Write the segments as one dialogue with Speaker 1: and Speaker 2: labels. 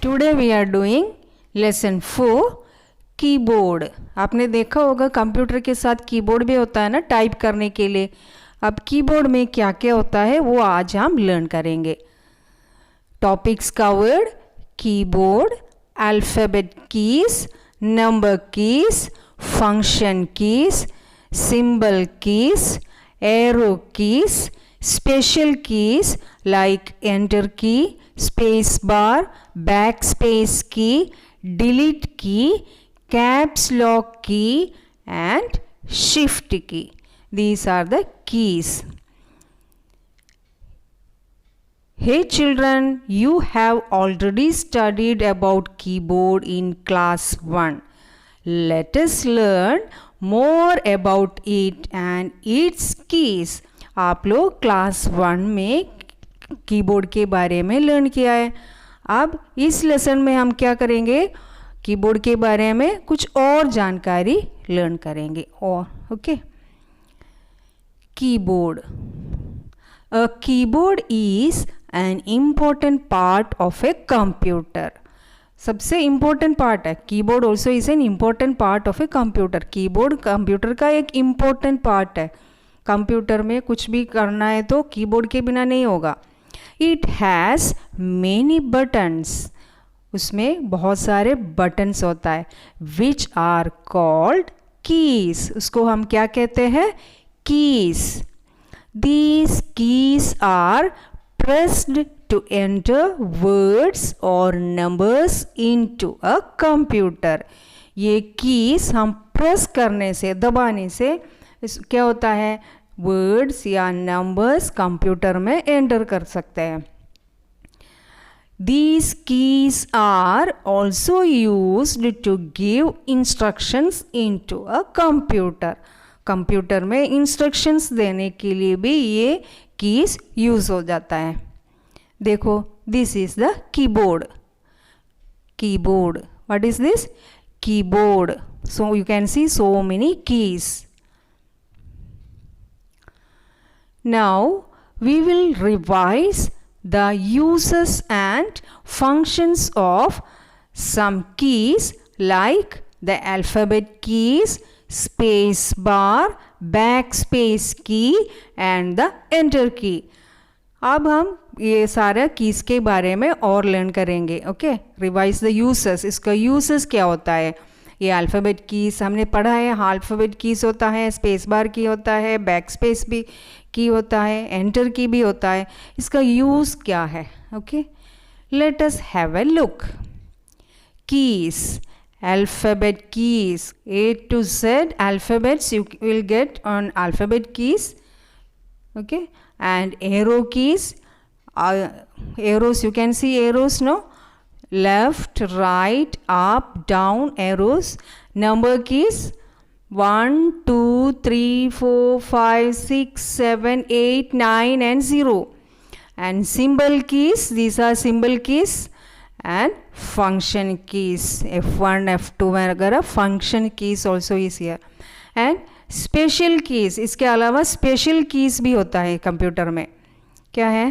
Speaker 1: Today we are doing lesson 4 keyboard. आपने देखा होगा कंप्यूटर के साथ कीबोर्ड भी होता है ना टाइप करने के लिए। अब कीबोर्ड में क्या क्या होता है वो आज हम लर्न करेंगे। टॉपिक्स का word keyboard, alphabet keys, number keys, function keys, symbol keys, arrow keys, special keys like enter key, space bar, backspace key, delete key, caps lock key and shift key. These are the keys. Hey children, you have already studied about keyboard in class 1. Let us learn more about it and its keys. आप लोग class 1 में keyboard के बारे में learn किया है। अब इस लेसन में हम क्या करेंगे, कीबोर्ड के बारे में कुछ और जानकारी लर्न करेंगे। और okay, keyboard. A keyboard is an important part of a computer. सबसे इम्पोर्टेंट पार्ट है keyboard. Also is an important part of a computer. Keyboard computer का एक इम्पोर्टेंट पार्ट है। कंप्यूटर में कुछ भी करना है तो कीबोर्ड के बिना नहीं होगा। It has many buttons. उसमें बहुत सारे बटन्स होता है। Which are called keys. उसको हम क्या कहते हैं, keys. These keys are pressed to enter words और नंबर्स इनटू अ कंप्यूटर। ये कीज हम प्रेस करने से, दबाने से क्या होता है, वर्ड्स या नंबर्स कंप्यूटर में एंटर कर सकते हैं। These keys are also used to give instructions into a computer. Computer में इंस्ट्रक्शंस देने के लिए भी ये कीज यूज हो जाता है। देखो, this is the keyboard. Keyboard, what is this, keyboard. So you can see so many keys. Now we will revise the uses and functions of some keys like the alphabet keys, space bar, backspace key and the enter key. अब हम ये सारे keys के बारे में और learn करेंगे। Okay, revise the uses. इसका यूसेस क्या होता है, ये अल्फ़ाबेट कीज हमने पढ़ा है। अल्फ़ाबेट कीज होता है, स्पेस बार की होता है, बैक स्पेस भी की होता है, एंटर की भी होता है। इसका यूज़ क्या है, okay, let us have a look. Keys, alphabet keys, A to Z alphabets you will get on alphabet keys, okay, and arrow keys, arrows, you can see arrows, no, left, right, up, down, arrows. Number keys 1, 2, 3, 4, 5, 6, 7, 8, 9 and 0. And symbol keys, these are symbol keys. And function keys, F1, F2 वगैरह function keys also is here. And special keys, इसके अलावा special keys भी होता है computer में। क्या है,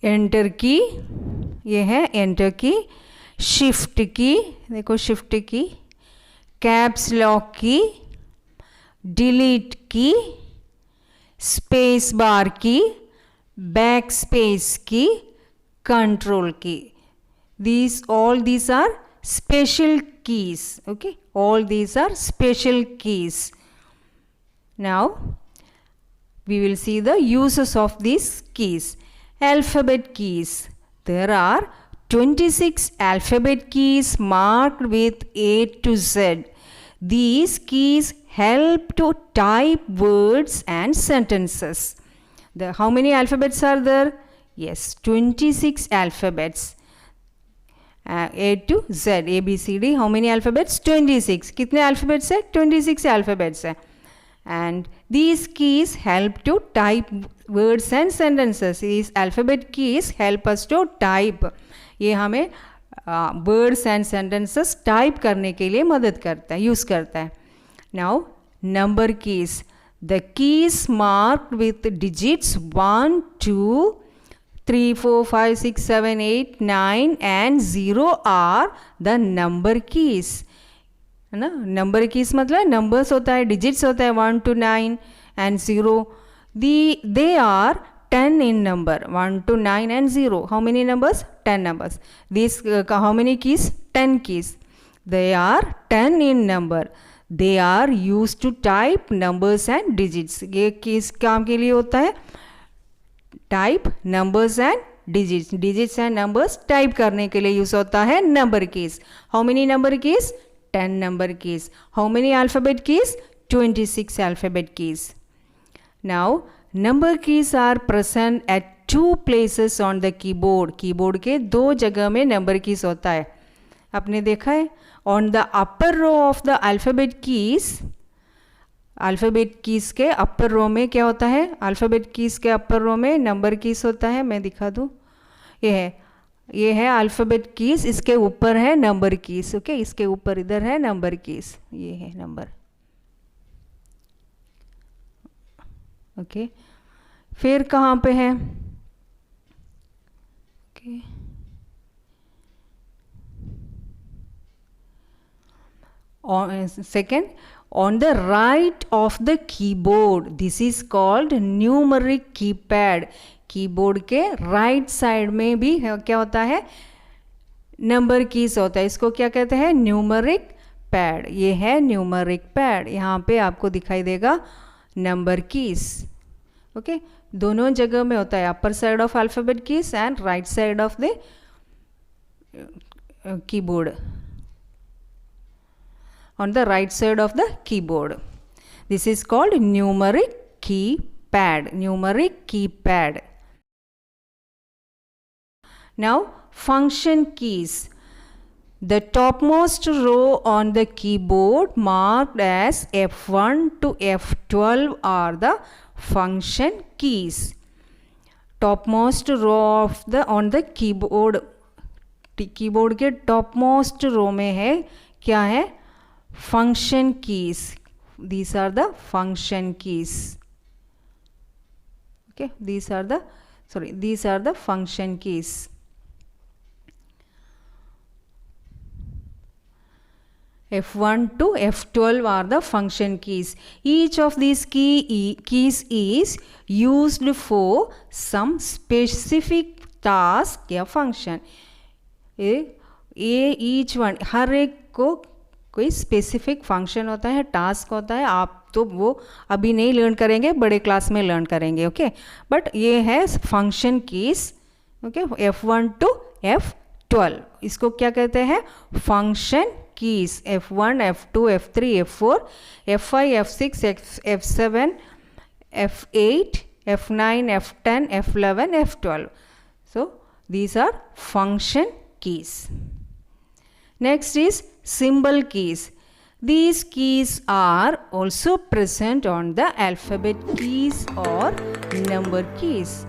Speaker 1: enter की, ये है एंटर की, शिफ्ट की, देखो शिफ्ट की, कैप्स लॉक की, डिलीट की, स्पेस बार की, बैक स्पेस की, कंट्रोल की. All these are special keys. Okay, all these are special keys. Now we will see the uses of these keys. Alphabet keys. There are 26 alphabet keys marked with A to Z. These keys help to type words and sentences. How many alphabets are there? Yes, 26 alphabets. A to Z, A, B, C, D. How many alphabets? 26. कितने alphabets है? 26 alphabets है. And these keys help to type words and sentences. These alphabet keys help us to type. ये हमें words and sentences type करने के लिए मदद करता है, use करता है. Now, number keys. The keys marked with digits 1, 2, 3, 4, 5, 6, 7, 8, 9 and 0 are the number keys, है ना. नंबर कीज मतलब नंबर्स होता है, डिजिट्स होता है 1 to 9 and 0. They are 10 in number, 1 to 9 and 0. How many numbers? 10 numbers. These how many keys? 10 keys. They are 10 in number. They are used to type numbers and digits. ये किस काम के लिए होता है? Type numbers and digits. Digits and numbers type करने के लिए यूज होता है number keys. How many number keys? 10 number keys. How many alphabet keys? 26 alphabet keys. Now number keys are present at 2 places on the keyboard. Keyboard के 2 जगह में number keys होता है. आपने देखा है on the upper row of the alphabet keys. Alphabet keys के upper रो में क्या होता है? अल्फ़ाबेट कीज़ के अपर रो में नंबर कीज़ होता है. मैं दिखा दूँ. ये है अल्फ़ाबेट कीज़, इसके ऊपर है नंबर कीज़. ओके, इसके ऊपर इधर है नंबर कीज़, ये है नंबर. ओके, फिर कहाँ पे है? Okay, second, on the right of the keyboard, this is called numeric keypad. Keyboard के राइट साइड में भी क्या होता है? नंबर कीज होता है. इसको क्या कहते हैं? Numeric pad. ये है न्यूमरिक पैड. यहाँ पे आपको दिखाई देगा नंबर कीज. ओके, दोनों जगह में होता है, upper side of alphabet keys and right side of the keyboard. On the right side of the keyboard. This is called numeric keypad. Numeric keypad. Now function keys. The topmost row on the keyboard marked as F1 to F12 are the function keys. Topmost row of the on the keyboard. Keyboard के topmost row में है क्या है? function keys. These are the function keys. Okay, these are the function keys. F1 to F12 are the function keys. Each of these keys is used for some specific task या function. each one, हर एक को कोई specific function होता है, task होता है. आप तो वो अभी नहीं लर्न करेंगे, बड़े क्लास में लर्न करेंगे. ओके, बट ये है function keys. Okay, F1 to F12 इसको क्या कहते हैं? Function keys. F1, F2, F3, F4, F5, F6, F7, F8, F9, F10, F11, F12. So these are function keys. Next is symbol keys. These keys are also present on the alphabet keys or number keys.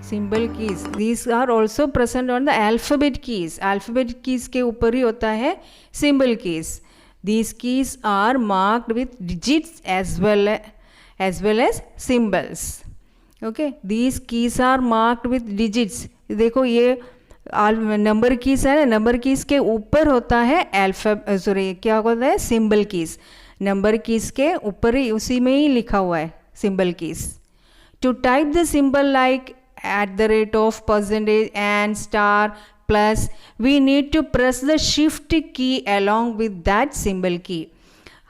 Speaker 1: Symbol keys. These are also present on the alphabet keys. Alphabet keys के ऊपर ही होता है symbol keys. These keys are marked with digits as well as symbols. Okay. These keys are marked with digits. देखो ये number keys है ना, number keys के ऊपर होता है क्या होता है? Symbol keys. नंबर कीज के ऊपर ही उसी में ही लिखा हुआ है symbol keys. To type the symbol like @ percentage and star plus we need to press the shift key along with that symbol key.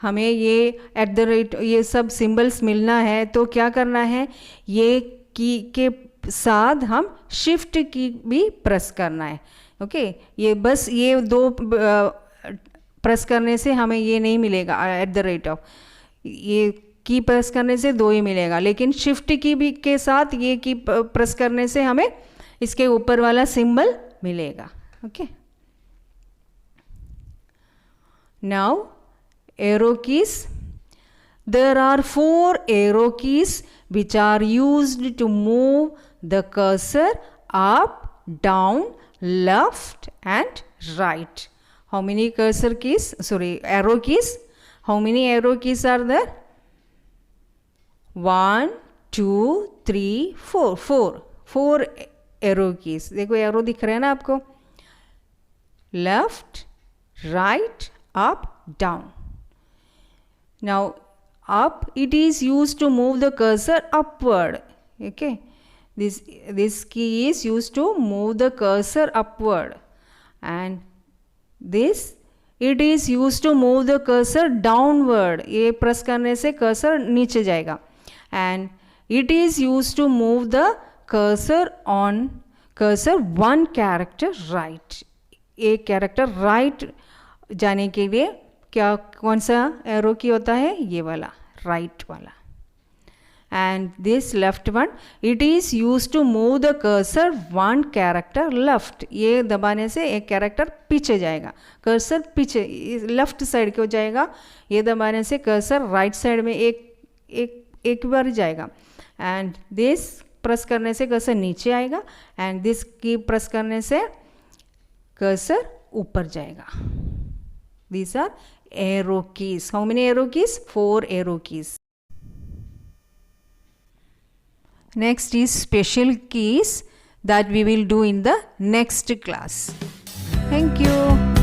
Speaker 1: हमें ये @ ये सब सिंबल्स मिलना है तो क्या करना है? ये की के साथ हम शिफ्ट की भी प्रेस करना है. ओके, ये बस ये दो प्रेस करने से हमें ये नहीं मिलेगा. @ ये की प्रेस करने से 2 ही मिलेगा, लेकिन शिफ्ट की भी के साथ ये की प्रेस करने से हमें इसके ऊपर वाला सिंबल मिलेगा. Okay, now arrow keys. There are 4 arrow keys which are used to move the cursor up, down, left and right. How many cursor keys? Arrow keys. How many arrow keys are there? 1, 2, 3, 4. 4 arrow keys. देखो arrow दिख रहे हैं ना आपको, left, right, up, down. Now up it is used to move the cursor upward. Okay, this key is used to move the cursor upward, and this it is used to move the cursor downward. ये press करने से cursor नीचे जाएगा. and it is used to move the cursor one character right. एक character right जाने के लिए क्या कौन सा एरो की होता है, ये वाला राइट वाला. And this left one, it is use to move the cursor one character left. ये दबाने से एक कैरेक्टर पीछे जाएगा, कर्सर पीछे लेफ्ट साइड को जाएगा. ये दबाने से कर्सर राइट साइड में एक बार जाएगा. एंड दिस प्रेस करने से कर्सर नीचे आएगा. एंड दिस की प्रेस करने से कर्सर ऊपर जाएगा. These are arrow keys. How many arrow keys? 4 arrow keys. Next is special keys that we will do in the next class. Thank you.